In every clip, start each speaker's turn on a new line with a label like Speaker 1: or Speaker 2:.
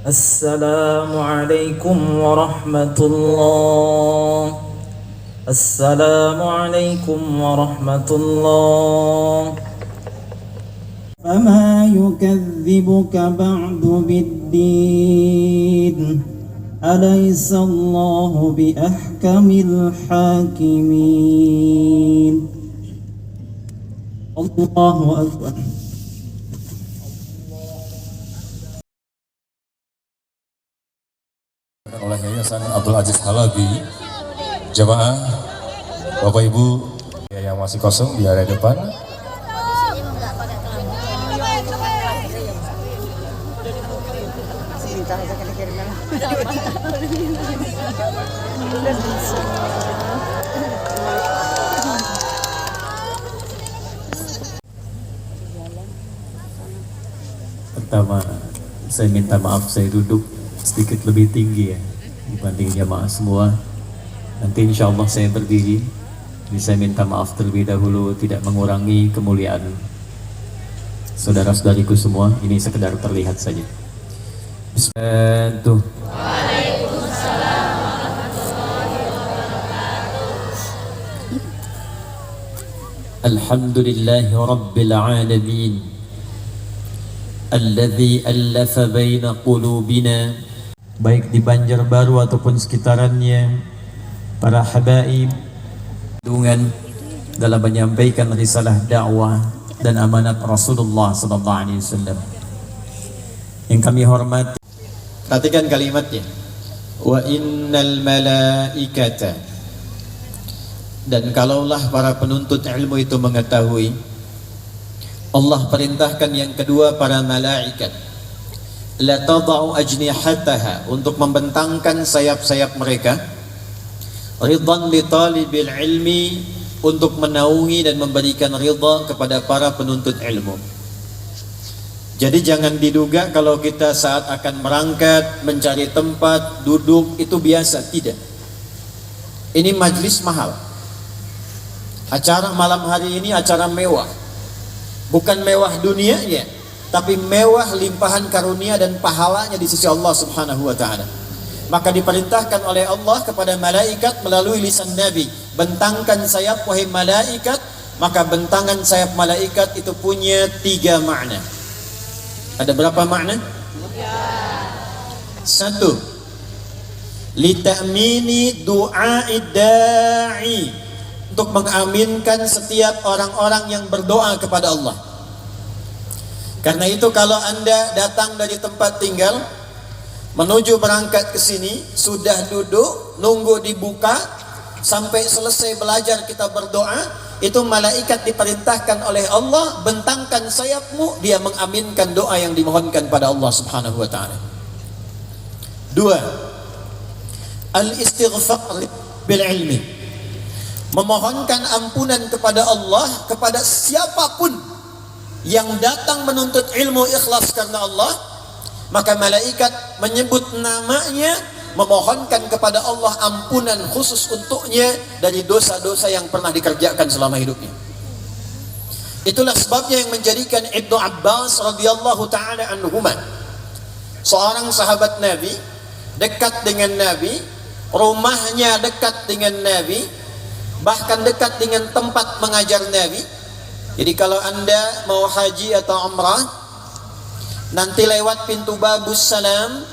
Speaker 1: Assalamualaikum warahmatullahi. Assalamualaikum warahmatullahi. Fama yukazzibuka ba'du bid-din. Alaysa Allahu bi ahkamil hakimin. Allahu akbar.
Speaker 2: Oleh Yayasan Abdul Aziz Halabi. Jamaah Bapak Ibu yang masih kosong di area depan.
Speaker 3: Pertama, saya minta maaf saya duduk sedikit lebih tinggi ya dibanding jamaah semua. Nanti insya Allah saya berdiri. Jadi saya minta maaf terlebih dahulu, tidak mengurangi kemuliaan saudara-saudariku semua. Ini sekedar terlihat saja. Bismillah. Waalaikumsalam warahmatullahi wabarakatuh. Alhamdulillahi rabbil alamin. Alladzi allafa baina qulubina. Baik di Banjarbaru ataupun sekitarannya, para habaib dengan dalam menyampaikan risalah dakwah dan amanat Rasulullah SAW yang kami hormati. Perhatikan kalimatnya, wa innal malaikata, dan kalaulah para penuntut ilmu itu mengetahui, Allah perintahkan yang kedua para malaikat, la tada'u ajnihataha, untuk membentangkan sayap-sayap mereka, ridhan li talibil ilmi, untuk menaungi dan memberikan ridha kepada para penuntut ilmu. Jadi jangan diduga kalau kita saat akan berangkat mencari tempat duduk itu biasa, tidak. Ini majlis mahal. Acara malam hari ini acara mewah. Bukan mewah dunianya, tapi mewah limpahan karunia dan pahalanya di sisi Allah Subhanahu wa ta'ala. Maka diperintahkan oleh Allah kepada malaikat melalui lisan Nabi, bentangkan sayap wahai malaikat. Maka bentangan sayap malaikat itu punya 3 makna. Ada berapa makna? 1. Lita'mini du'a'id da'i, untuk mengaminkan setiap orang-orang yang berdoa kepada Allah. Karena itu kalau Anda datang dari tempat tinggal,
Speaker 4: menuju berangkat ke sini, sudah duduk nunggu dibuka sampai selesai belajar kita berdoa, itu malaikat diperintahkan oleh Allah, bentangkan sayapmu, dia mengaminkan doa yang dimohonkan pada Allah Subhanahu wa taala. 2. Al-istighfar bil ilmi. Memohonkan ampunan kepada Allah kepada siapapun yang datang menuntut ilmu ikhlas karena Allah, maka malaikat menyebut namanya, memohonkan kepada Allah ampunan khusus untuknya dari dosa-dosa yang pernah dikerjakan selama hidupnya. Itulah sebabnya yang menjadikan Ibnu Abbas radhiyallahu taala anhuma, seorang sahabat Nabi, dekat dengan Nabi, rumahnya dekat dengan Nabi, bahkan dekat dengan tempat mengajar Nabi. Jadi kalau Anda mau haji atau umrah, nanti lewat pintu Babus Salam,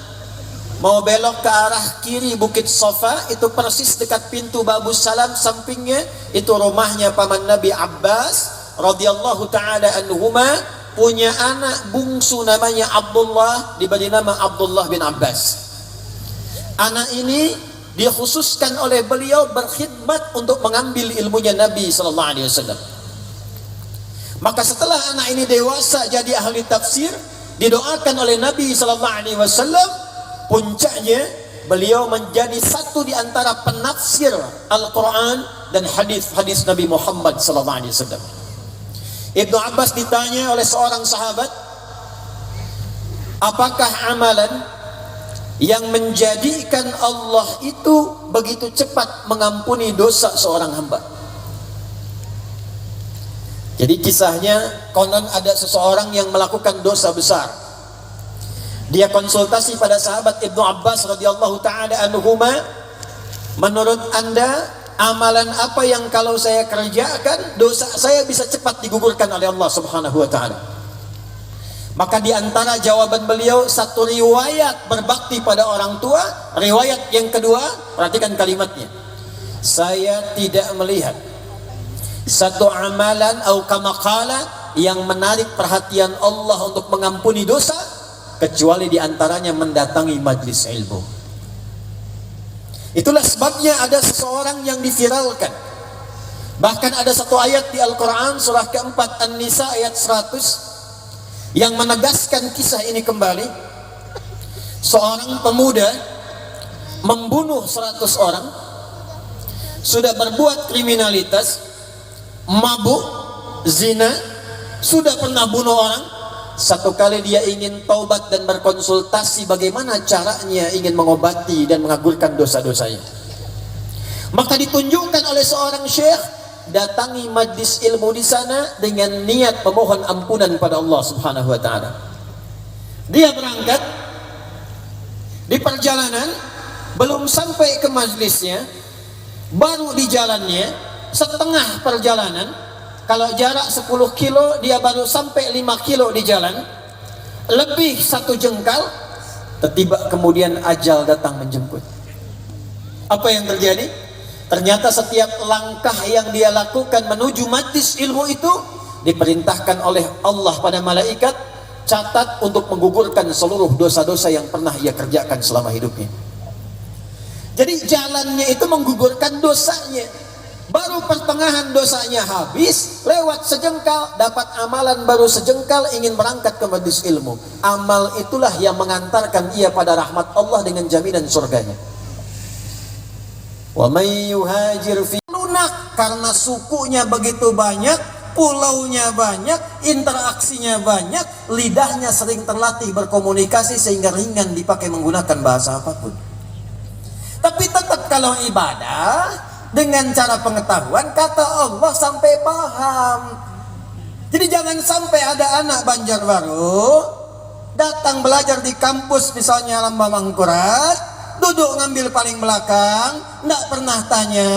Speaker 4: mau belok ke arah kiri Bukit Sofa, itu persis dekat pintu Babus Salam, sampingnya itu rumahnya paman Nabi Abbas radhiyallahu taala anhuma, punya anak bungsu namanya Abdullah, diberi nama Abdullah bin Abbas. Anak ini dikhususkan oleh beliau berkhidmat untuk mengambil ilmunya Nabi sallallahu alaihi wasallam. Maka setelah anak ini dewasa jadi ahli tafsir, didoakan oleh Nabi sallallahu alaihi wasallam, puncaknya beliau menjadi satu di antara penafsir Al-Qur'an dan hadis-hadis Nabi Muhammad sallallahu alaihi wasallam. Ibnu Abbas ditanya oleh seorang sahabat, apakah amalan yang menjadikan Allah itu begitu cepat mengampuni dosa seorang hamba? Jadi kisahnya, konon ada seseorang yang melakukan dosa besar. Dia konsultasi pada sahabat Ibnu Abbas radhiyallahu taala anhuma, menurut Anda amalan apa yang kalau saya kerjakan dosa saya bisa cepat digugurkan oleh Allah Subhanahu wa taala? Maka di antara jawaban beliau, satu riwayat berbakti pada orang tua, riwayat yang kedua, perhatikan kalimatnya, saya tidak melihat satu amalan atau kamakala yang menarik perhatian Allah untuk mengampuni dosa kecuali diantaranya mendatangi majlis ilmu. Itulah sebabnya ada seseorang yang diviralkan, bahkan ada satu ayat di Al-Quran surah keempat An-Nisa ayat 100 yang menegaskan kisah ini kembali. Seorang pemuda membunuh 100 orang, sudah berbuat kriminalitas, mabuk, zina, sudah pernah bunuh orang. Satu kali dia ingin taubat dan berkonsultasi bagaimana caranya ingin mengobati dan mengagurkan dosa-dosanya. Maka ditunjukkan oleh seorang syekh, datangi majlis ilmu di sana dengan niat memohon ampunan pada Allah Subhanahu wa taala. Dia berangkat, di perjalanan belum sampai ke majlisnya, baru di jalannya setengah perjalanan, kalau jarak 10 kilo dia baru sampai 5 kilo di jalan, lebih 1 jengkal, tiba kemudian ajal datang menjemput. Apa yang terjadi? Ternyata setiap langkah yang dia lakukan menuju majlis ilmu itu diperintahkan oleh Allah pada malaikat, catat untuk menggugurkan seluruh dosa-dosa yang pernah ia kerjakan selama hidupnya. Jadi jalannya itu menggugurkan dosanya. Baru pertengahan dosanya habis, lewat sejengkal dapat amalan baru sejengkal, ingin berangkat ke majlis ilmu. Amal itulah yang mengantarkan ia pada rahmat Allah dengan jaminan surganya. Wa may yuhajir fi lunak, karena sukunya begitu banyak, pulaunya banyak, interaksinya banyak, lidahnya sering terlatih berkomunikasi sehingga ringan dipakai menggunakan bahasa apapun. Tapi tetap kalau ibadah dengan cara pengetahuan, kata Allah, sampai paham. Jadi jangan sampai ada anak Banjarbaru datang belajar di kampus misalnya Lambang Mangkurat, duduk ngambil paling belakang, tidak pernah tanya,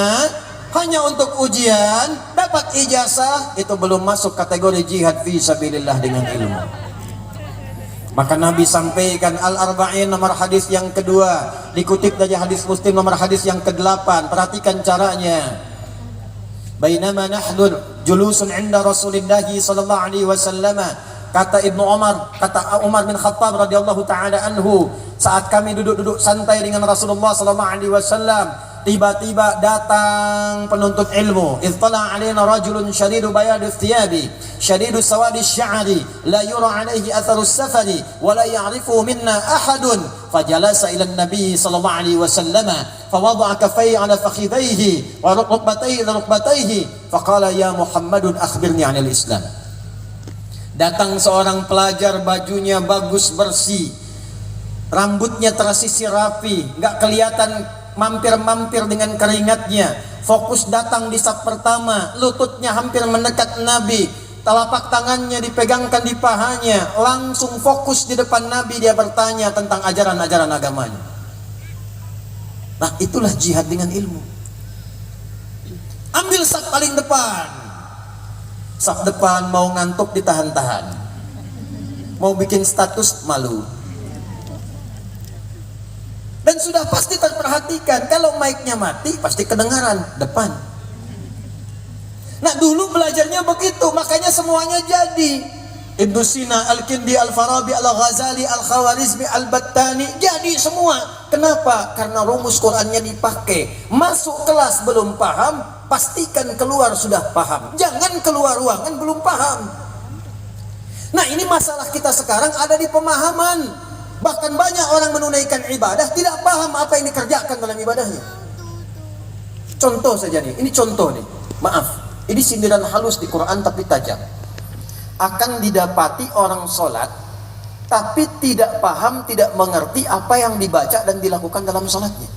Speaker 4: hanya untuk ujian, dapat ijazah, itu belum masuk kategori jihad fi sabilillah dengan ilmu. Maka Nabi sampaikan Al-Arba'in nomor hadis yang kedua, dikutip dari hadis Muslim nomor hadis yang ke-8. Perhatikan caranya. Bainama nahnu julusun 'inda Rasulillah sallallahu alaihi wasallam, kata Ibnu Umar, kata Umar bin Khattab radhiyallahu taala anhu, Saat kami duduk-duduk santai dengan Rasulullah sallallahu alaihi wasallam, tiba-tiba datang penuntut ilmu. Ittala alaina rajulun shadidu bayadi thiyabi, shadidu sawadi sya'ri, la yura alaihi atharu safari, wa la ya'rifu minna ahadun. Fajalasa ila Nabi sallallahu alaihi wasallam, fawada'a kaffayhi ala fakhidhayhi wa rukbatayhi ila rukbatayhi, faqala ya Muhammadun akhbirni 'anil Islam. Datang seorang pelajar, bajunya bagus bersih, rambutnya tersisir rapi, nggak kelihatan mampir-mampir dengan keringatnya. Fokus datang di saf pertama, lututnya hampir mendekat Nabi, telapak tangannya dipegangkan di pahanya, langsung fokus di depan Nabi, dia bertanya tentang ajaran-ajaran agamanya. Nah, itulah jihad dengan ilmu. Ambil saf paling depan. Saf depan mau ngantuk ditahan-tahan, mau bikin status malu. Dan sudah pasti terperhatikan, kalau mic-nya mati pasti kedengaran depan. Nah, dulu belajarnya begitu, makanya semuanya jadi. Ibnu Sina, Al-Kindi, Al-Farabi, Al-Ghazali, Al-Khawarizmi, Al-Battani, jadi semua. Kenapa? Karena rumus Qur'annya dipakai. Masuk kelas belum paham, pastikan keluar sudah paham. Jangan keluar ruangan belum paham. Nah, ini masalah kita sekarang ada di pemahaman. Bahkan banyak orang menunaikan ibadah tidak paham apa yang dikerjakan dalam ibadahnya. Contoh saja nih, ini contoh nih. Maaf, ini sindiran halus di Quran tapi tajam. Akan didapati orang sholat tapi tidak paham, tidak mengerti apa yang dibaca dan dilakukan dalam sholatnya.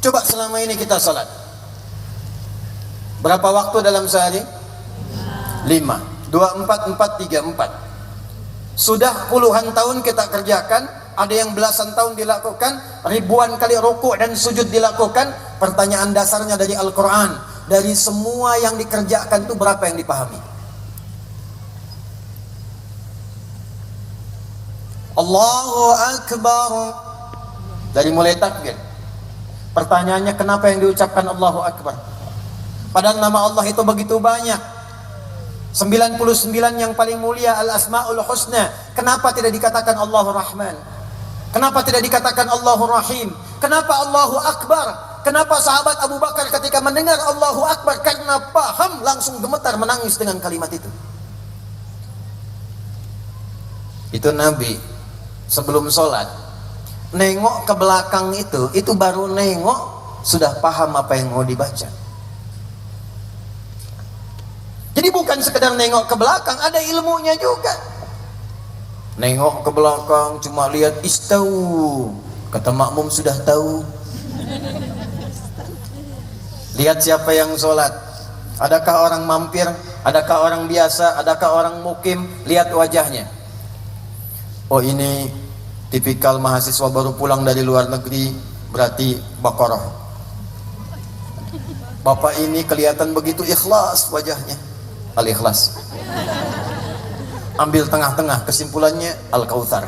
Speaker 4: Coba selama ini kita sholat, berapa waktu dalam sehari? 5, 2, 4, 4, 3, 4. Sudah puluhan tahun kita kerjakan, ada yang belasan tahun dilakukan, ribuan kali rukuk dan sujud dilakukan. Pertanyaan dasarnya dari Al-Quran, dari semua yang dikerjakan itu berapa yang dipahami? Allahu Akbar, dari mulai takbir. Pertanyaannya, kenapa yang diucapkan Allahu Akbar? Padahal nama Allah itu begitu banyak, 99 yang paling mulia, Al-Asma'ul Husna. Kenapa tidak dikatakan Allahur Rahman? Kenapa tidak dikatakan Allahur Rahim? Kenapa Allahu Akbar? Kenapa sahabat Abu Bakar ketika mendengar Allahu Akbar, karena paham, langsung gemetar menangis dengan kalimat itu. Itu Nabi sebelum sholat nengok ke belakang, itu baru nengok sudah paham apa yang mau dibaca. Jadi bukan sekedar nengok ke belakang, ada ilmunya juga. Nengok ke belakang cuma lihat istau, kata makmum sudah tahu. Lihat siapa yang sholat, adakah orang mampir, adakah orang biasa, adakah orang mukim, lihat wajahnya. Oh, ini tipikal mahasiswa baru pulang dari luar negeri, berarti Baqarah. Bapak ini kelihatan begitu ikhlas wajahnya, Al-Ikhlas. Ambil tengah-tengah, kesimpulannya Al-Kautsar.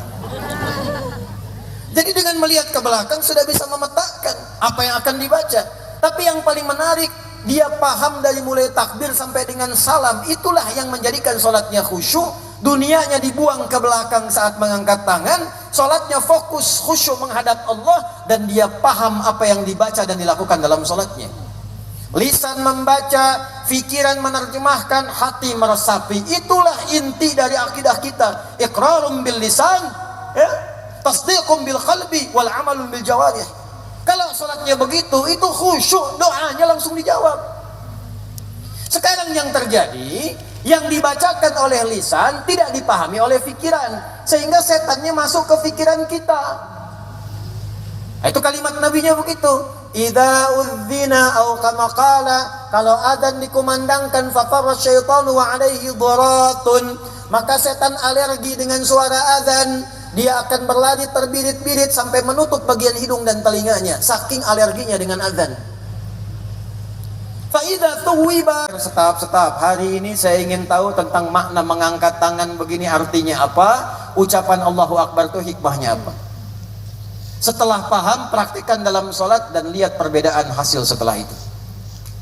Speaker 4: Jadi dengan melihat ke belakang sudah bisa memetakan apa yang akan dibaca. Tapi yang paling menarik, dia paham dari mulai takbir sampai dengan salam. Itulah yang menjadikan sholatnya khusyuk. Dunianya dibuang ke belakang saat mengangkat tangan, sholatnya fokus khusyuk menghadap Allah, dan dia paham apa yang dibaca dan dilakukan dalam sholatnya. Lisan membaca, fikiran menerjemahkan, hati meresapi. Itulah inti dari akidah kita. Iqrarum bil lisan, ya, tasdiqum bil qalbi, wal amalun bil jawarih. Kalau sholatnya begitu, itu khusyuk, doanya langsung dijawab. Sekarang yang terjadi, yang dibacakan oleh lisan tidak dipahami oleh pikiran, sehingga setannya masuk ke pikiran kita. Itu kalimat nabinya begitu. Idza udzina au kama qala, kalau adzan dikumandangkan, fafarra syaitanu wa alaihi dharatun, maka setan alergi dengan suara adzan. Dia akan berlari terbirit-birit sampai menutup bagian hidung dan telinganya, saking alerginya dengan adzan. Faidah tuwiba, setahap-setahap. Hari ini saya ingin tahu tentang makna mengangkat tangan begini, artinya apa? Ucapan Allahu Akbar itu hikmahnya apa? Setelah paham, praktikkan dalam sholat dan lihat perbedaan hasil setelah itu.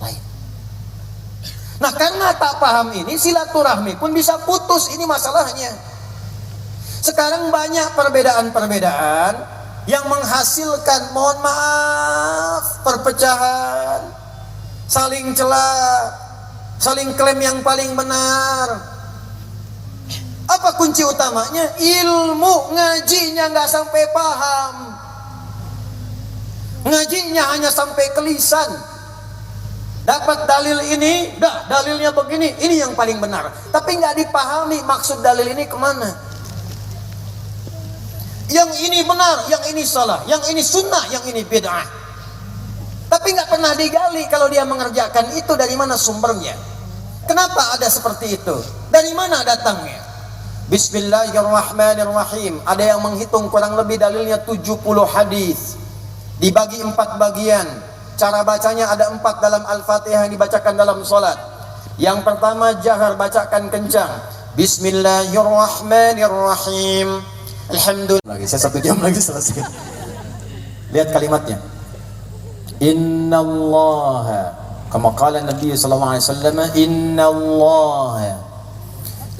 Speaker 4: Lain. Nah, karena tak paham ini, silaturahmi pun bisa putus. Ini masalahnya. Sekarang banyak perbedaan-perbedaan yang menghasilkan, mohon maaf, perpecahan, saling cela, saling klaim yang paling benar. Apa kunci utamanya? Ilmu, ngajinya nggak sampai paham, ngajinya hanya sampai ke lisan. Dapat dalil ini, dah dalilnya begini, ini yang paling benar, tapi nggak dipahami maksud dalil ini kemana. Yang ini benar, yang ini salah, yang ini sunnah, yang ini bid'ah. Tapi nggak pernah digali kalau dia mengerjakan itu dari mana sumbernya. Kenapa ada seperti itu? Dari mana datangnya? Bismillahirrahmanirrahim. Ada yang menghitung kurang lebih dalilnya 70 hadis dibagi 4 bagian. Cara bacanya ada 4 dalam Al-Fatihah yang dibacakan dalam salat. Yang pertama jahar, bacakan kencang. Bismillahirrahmanirrahim. Alhamdulillah. Lagi saya 1 jam lagi selesai. Lihat kalimatnya. Innallaha, kama qala Nabi sallallahu alaihi wasallam, innallaha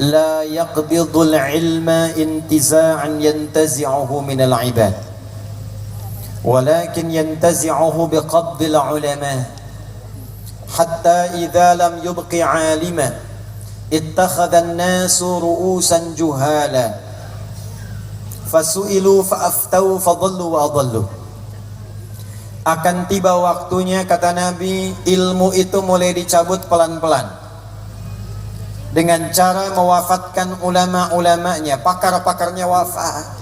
Speaker 4: la yaqbidul ilma intiza'an yantazi'uhu minal ibad walakin yantazi'uhu biqabdil ulama hatta idza lam yubqi 'alima ittakhadha an-nasu ru'usan juhala fasu'ilu fa'aftau fadallu wa adallu. Akan tiba waktunya, kata Nabi, ilmu itu mulai dicabut pelan-pelan dengan cara mewafatkan ulama-ulamanya, pakar-pakarnya wafat.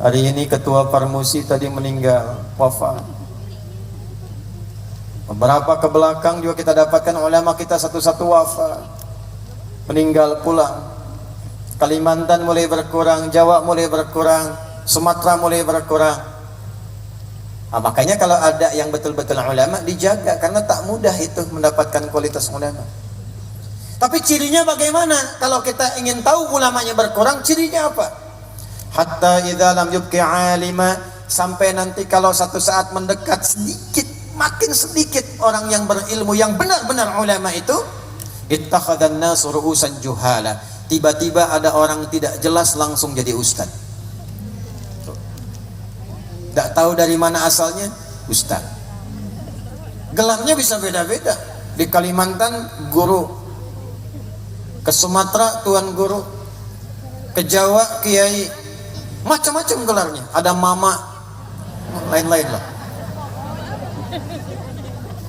Speaker 4: Hari ini ketua Parmusi tadi meninggal, wafat. Beberapa ke belakang juga kita dapatkan ulama kita satu-satu wafat, meninggal pulang. Kalimantan mulai berkurang, Jawa mulai berkurang, Sumatera mulai berkurang. Nah, makanya kalau ada yang betul-betul ulama dijaga, karena tak mudah itu mendapatkan kualitas ulama. Tapi cirinya bagaimana? Kalau kita ingin tahu ulamanya berkurang, cirinya apa? Hatta idza lam yubqi 'alima, sampai nanti kalau satu saat mendekat sedikit, makin sedikit orang yang berilmu, yang benar-benar ulama itu, ittakhadhan nasu ru'usan juhala. Tiba-tiba ada orang tidak jelas langsung jadi ustaz. Tidak tahu dari mana asalnya, ustaz. Gelarnya bisa beda-beda. Di Kalimantan guru, ke Sumatera tuan guru, ke Jawa kiai, macam-macam gelarnya. Ada mama, lain-lain lah.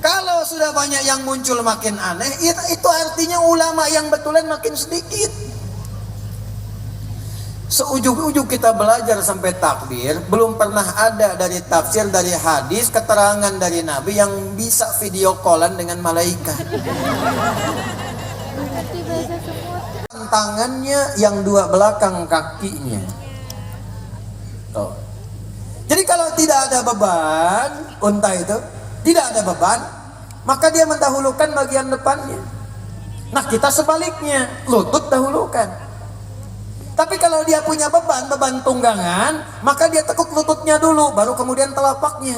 Speaker 4: Kalau sudah banyak yang muncul makin aneh, itu artinya ulama yang betulan makin sedikit. Seujung-ujung kita belajar sampai takbir, belum pernah ada dari tafsir, dari hadis, keterangan dari Nabi yang bisa video callan dengan malaikat. Tangannya yang 2 belakang kakinya. Jadi kalau tidak ada beban, unta itu tidak ada beban, maka dia mendahulukan bagian depannya. Nah, kita sebaliknya, lutut dahulukan. Tapi kalau dia punya beban tunggangan, maka dia tekuk lututnya dulu, baru kemudian telapaknya.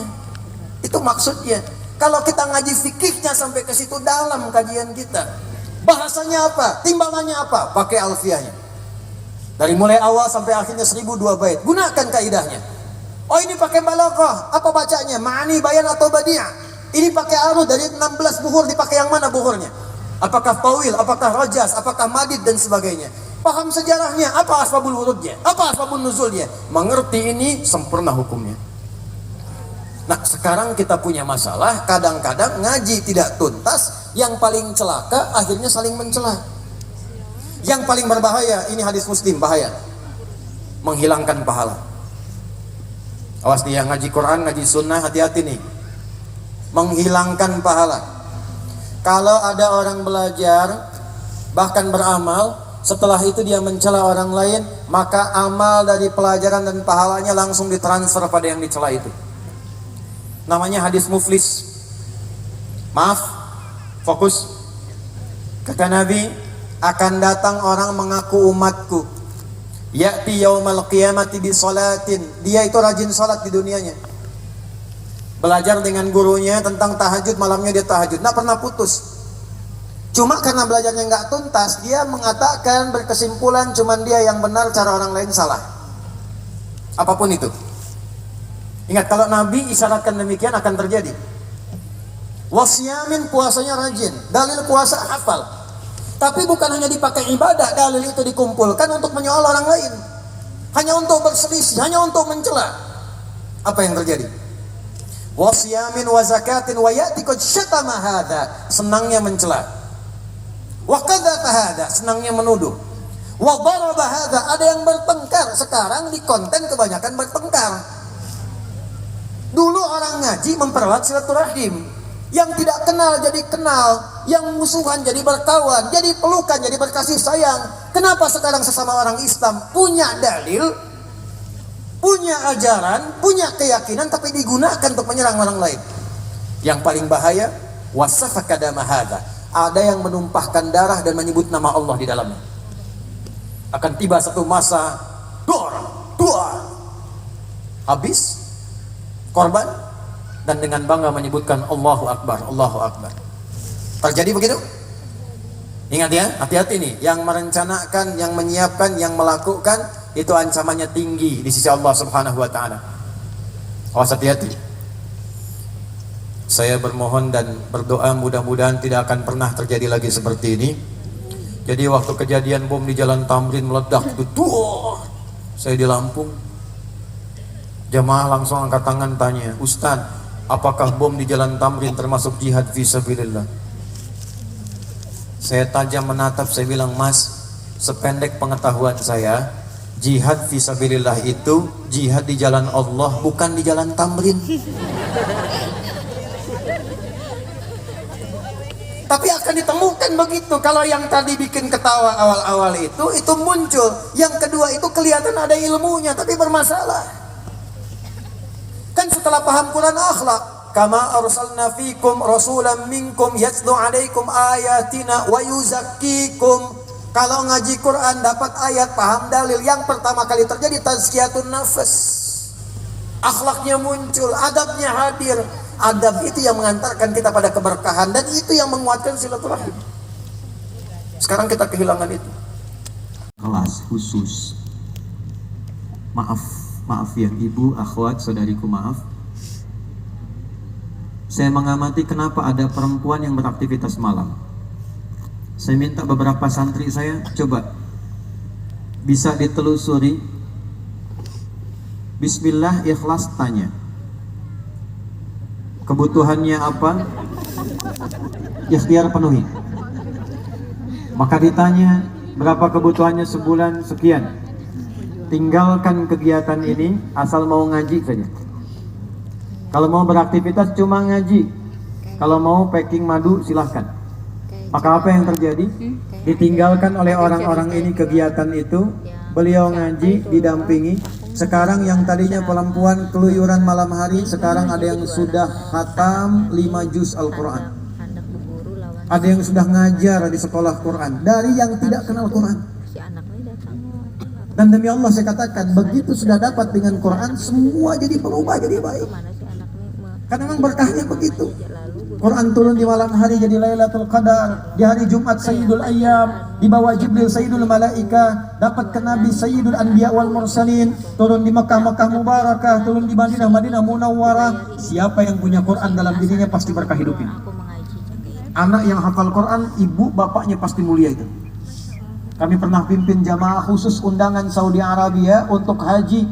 Speaker 4: Itu maksudnya. Kalau kita ngaji fikihnya sampai ke situ dalam kajian kita, bahasanya apa? Timbangannya apa? Pakai alfiahnya. Dari mulai awal sampai akhirnya 1002 bait. Gunakan kaidahnya. Oh, ini pakai balaghah, apa bacanya? Ma'ani, bayan atau badi'ah? Ini pakai arud, dari 16 buhur dipakai yang mana buhurnya? Apakah tawil, apakah rajas, apakah madid dan sebagainya? Paham sejarahnya, apa asbabul wurudnya, apa asbabun nuzulnya. Mengerti ini sempurna hukumnya. Nah, sekarang kita punya masalah, kadang-kadang ngaji tidak tuntas, yang paling celaka akhirnya saling mencela. Yang paling berbahaya, ini hadis Muslim, bahaya, menghilangkan pahala. Awas nih, yang ngaji Quran, ngaji sunnah, hati-hati nih, menghilangkan pahala. Kalau ada orang belajar bahkan beramal, setelah itu dia mencela orang lain, maka amal dari pelajaran dan pahalanya langsung ditransfer pada yang dicela itu. Namanya hadis muflis. Maaf, fokus. Kata Nabi, akan datang orang mengaku umatku, ya'ti yaumal qiyamati bi salatin. Dia itu rajin salat di dunianya, belajar dengan gurunya tentang tahajud, malamnya dia tahajud, tidak pernah putus. Cuma karena belajarnya nggak tuntas, dia mengatakan berkesimpulan cuman dia yang benar, cara orang lain salah. Apapun itu. Ingat, kalau Nabi isyaratkan demikian akan terjadi. Wasyamin, puasanya rajin, dalil puasa hafal. Tapi bukan hanya dipakai ibadah, dalil itu dikumpulkan untuk menyoal orang lain. Hanya untuk berselisih, hanya untuk mencela. Apa yang terjadi? Wasyamin wa zakatin wa ya'ti qad syatama hadza, senangnya mencela. Wa kadzaba hadza, senangnya menuduh. Wa daraba hadza, ada yang bertengkar. Sekarang di konten kebanyakan bertengkar. Dulu orang ngaji mempererat silaturahim. Yang tidak kenal jadi kenal, yang musuhan jadi berkawan, jadi pelukan, jadi berkasih sayang. Kenapa sekarang sesama orang Islam punya dalil, punya ajaran, punya keyakinan, tapi digunakan untuk menyerang orang lain? Yang paling bahaya, wasafaka dama hadza, ada yang menumpahkan darah dan menyebut nama Allah di dalamnya. Akan tiba satu masa, dua, habis korban, dan dengan bangga menyebutkan Allahu Akbar, Allahu Akbar. Terjadi begitu? Ingat ya, hati-hati nih, yang merencanakan, yang menyiapkan, yang melakukan, itu ancamannya tinggi di sisi Allah Subhanahu wa taala. Awas, hati-hati. Saya bermohon dan berdoa mudah-mudahan tidak akan pernah terjadi lagi seperti ini. Jadi waktu kejadian bom di Jalan Tamrin meledak itu, saya di Lampung. Jamaah langsung angkat tangan tanya, "Ustaz, apakah bom di Jalan Tamrin termasuk jihad fisabilillah?" Saya tajam menatap, saya bilang, "Mas, sependek pengetahuan saya, jihad fisabilillah itu jihad di jalan Allah, bukan di Jalan Tamrin." Tapi akan ditemukan begitu. Kalau yang tadi bikin ketawa awal-awal itu muncul. Yang kedua itu kelihatan ada ilmunya, tapi bermasalah. Kan setelah paham Quran akhlak, kama arsalna fikum rasulan minkum yatlu alaikum ayatina wa yuzakkikum. Kalau ngaji Quran dapat ayat, paham dalil, yang pertama kali terjadi tazkiyatun nafas. Akhlaknya muncul, adabnya hadir. Adab itu yang mengantarkan kita pada keberkahan, dan itu yang menguatkan silaturahim. Sekarang kita kehilangan itu.
Speaker 3: Kelas khusus. Maaf ya ibu, akhwat, saudariku, maaf. Saya mengamati kenapa ada perempuan yang beraktivitas malam. Saya minta beberapa santri saya, coba bisa ditelusuri. Bismillah, ikhlas, tanya kebutuhannya apa, ikhtiar penuhi. Maka ditanya berapa kebutuhannya sebulan, sekian. Tinggalkan kegiatan ini, asal mau ngaji saja. Kalau mau beraktivitas cuma ngaji, kalau mau packing madu silahkan. Maka apa yang terjadi? Ditinggalkan oleh orang-orang ini kegiatan itu. Beliau ngaji, didampingi. Sekarang yang tadinya perempuan keluyuran malam hari, sekarang ada yang sudah khatam 5 juz Al-Quran. Ada yang sudah ngajar di sekolah Quran dari yang tidak kenal Quran. Dan demi Allah saya katakan, begitu sudah dapat dengan Quran, semua jadi berubah, jadi baik. Karena memang berkahnya begitu. Quran turun di malam hari jadi Lailatul Qadar, di hari Jumat Sayyidul Ayyam, dibawa Jibril Sayyidul Malaika, dapat ke Nabi Sayyidul Anbiya wal Mursalin, turun di Mekah Mubarakah, turun di Madinah Munawwarah. Siapa yang punya Quran dalam dirinya pasti berkah hidupnya. Anak yang hafal Quran, ibu bapaknya pasti mulia itu. Kami pernah pimpin jamaah khusus undangan Saudi Arabia untuk haji.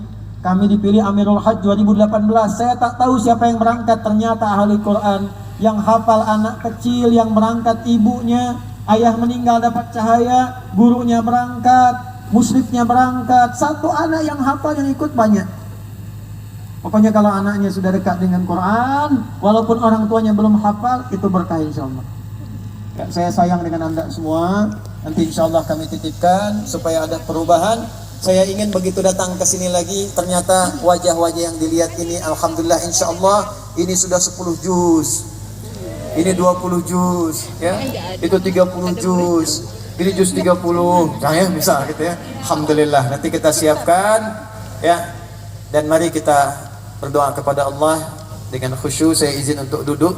Speaker 3: Kami dipilih Amirul Hajj 2018. Saya tak tahu siapa yang berangkat, ternyata ahli Quran. Yang hafal anak kecil, yang berangkat ibunya, ayah meninggal dapat cahaya, gurunya berangkat, musyrifnya berangkat. Satu anak yang hafal yang ikut banyak. Pokoknya kalau anaknya sudah dekat dengan Quran, walaupun orang tuanya belum hafal, itu berkah insyaallah. Ya, saya sayang dengan anda semua. Nanti insyaallah kami titipkan supaya ada perubahan. Saya ingin begitu datang ke sini lagi, ternyata wajah-wajah yang dilihat ini, alhamdulillah insyaallah ini sudah 10 juz. Ini 20 juz, ya. Itu 30 juz. Ini juz 30. Saya bisa gitu ya. Alhamdulillah. Nanti kita siapkan ya. Dan mari kita berdoa kepada Allah dengan khusyuk. Saya izin untuk duduk.